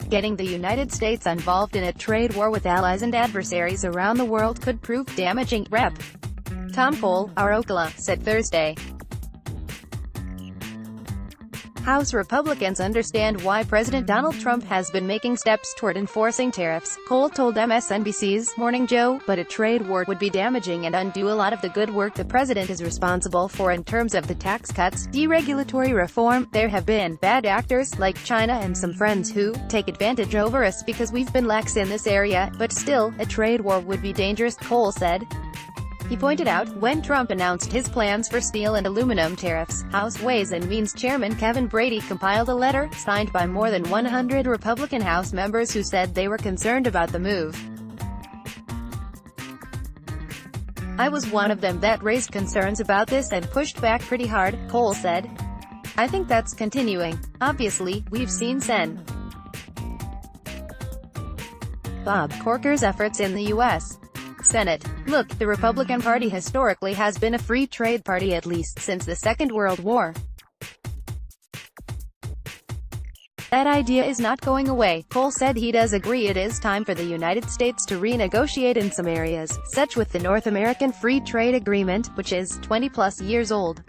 Getting the United States involved in a trade war with allies and adversaries around the world could prove damaging, Rep. Tom Cole, Ocala, said Thursday. House Republicans understand why President Donald Trump has been making steps toward enforcing tariffs, Cole told MSNBC's Morning Joe, but a trade war would be damaging and undo a lot of the good work the president is responsible for in terms of the tax cuts, deregulatory reform. There have been bad actors, like China and some friends who take advantage over us because we've been lax in this area, but still, a trade war would be dangerous, Cole said. He pointed out, when Trump announced his plans for steel and aluminum tariffs, House Ways and Means Chairman Kevin Brady compiled a letter, signed by more than 100 Republican House members who said they were concerned about the move. I was one of them that raised concerns about this and pushed back pretty hard, Cole said. I think that's continuing. Obviously, we've seen Sen. Bob Corker's efforts in the U.S. Senate. Look, the Republican Party historically has been a free trade party at least since the Second World War. That idea is not going away. Cole said he does agree it is time for the United States to renegotiate in some areas, such with the North American Free Trade Agreement, which is 20-plus years old.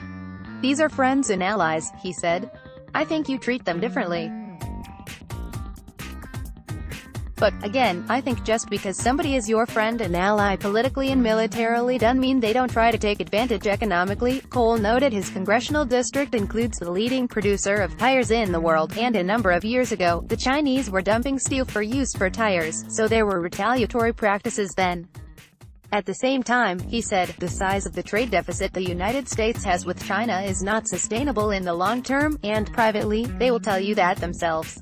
These are friends and allies, he said. I think you treat them differently. But, again, I think just because somebody is your friend and ally politically and militarily doesn't mean they don't try to take advantage economically. Cole noted his congressional district includes the leading producer of tires in the world, and a number of years ago, the Chinese were dumping steel for use for tires, so there were retaliatory practices then. At the same time, he said, the size of the trade deficit the United States has with China is not sustainable in the long term, and privately, they will tell you that themselves.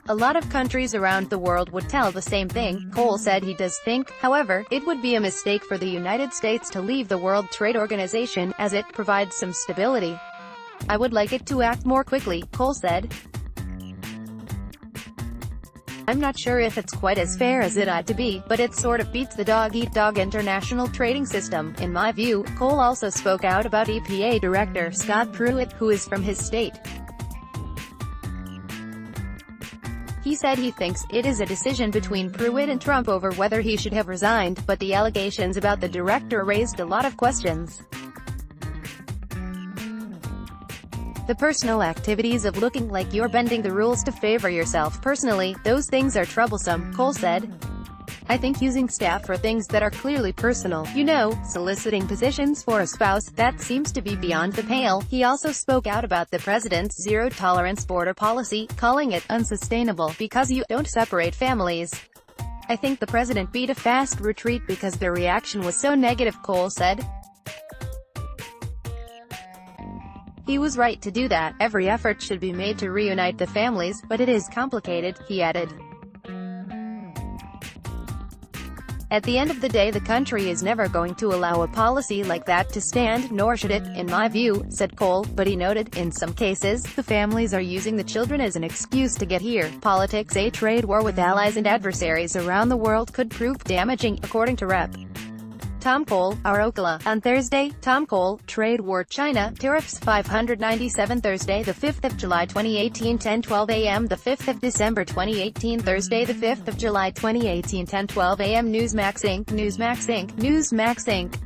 A lot of countries around the world would tell the same thing. Cole said he does think, however, it would be a mistake for the United States to leave the World Trade Organization, as it provides some stability. I would like it to act more quickly, Cole said. I'm not sure if it's quite as fair as it ought to be, but it sort of beats the dog-eat-dog international trading system, in my view. Cole also spoke out about EPA Director Scott Pruitt, who is from his state. He said he thinks it is a decision between Pruitt and Trump over whether he should have resigned, but the allegations about the director raised a lot of questions. The personal activities of looking like you're bending the rules to favor yourself personally, those things are troublesome, Cole said. I think using staff for things that are clearly personal, you know, soliciting positions for a spouse, that seems to be beyond the pale. He also spoke out about the president's zero-tolerance border policy, calling it unsustainable because you don't separate families. I think the president beat a fast retreat because the reaction was so negative, Cole said. He was right to do that. Every effort should be made to reunite the families, but it is complicated, he added. At the end of the day, the country is never going to allow a policy like that to stand, nor should it, in my view, said Cole, but he noted, in some cases, the families are using the children as an excuse to get here. Politics. A trade war with allies and adversaries around the world could prove damaging, according to Rep. Tom Cole, Ocala. On Thursday, Tom Cole, Trade War China, Tariffs 597 Thursday the 5th of July 2018 10:12 a.m. The 5th of December 2018 Thursday the 5th of July 2018 10:12 a.m. Newsmax Inc. Newsmax Inc. Newsmax Inc.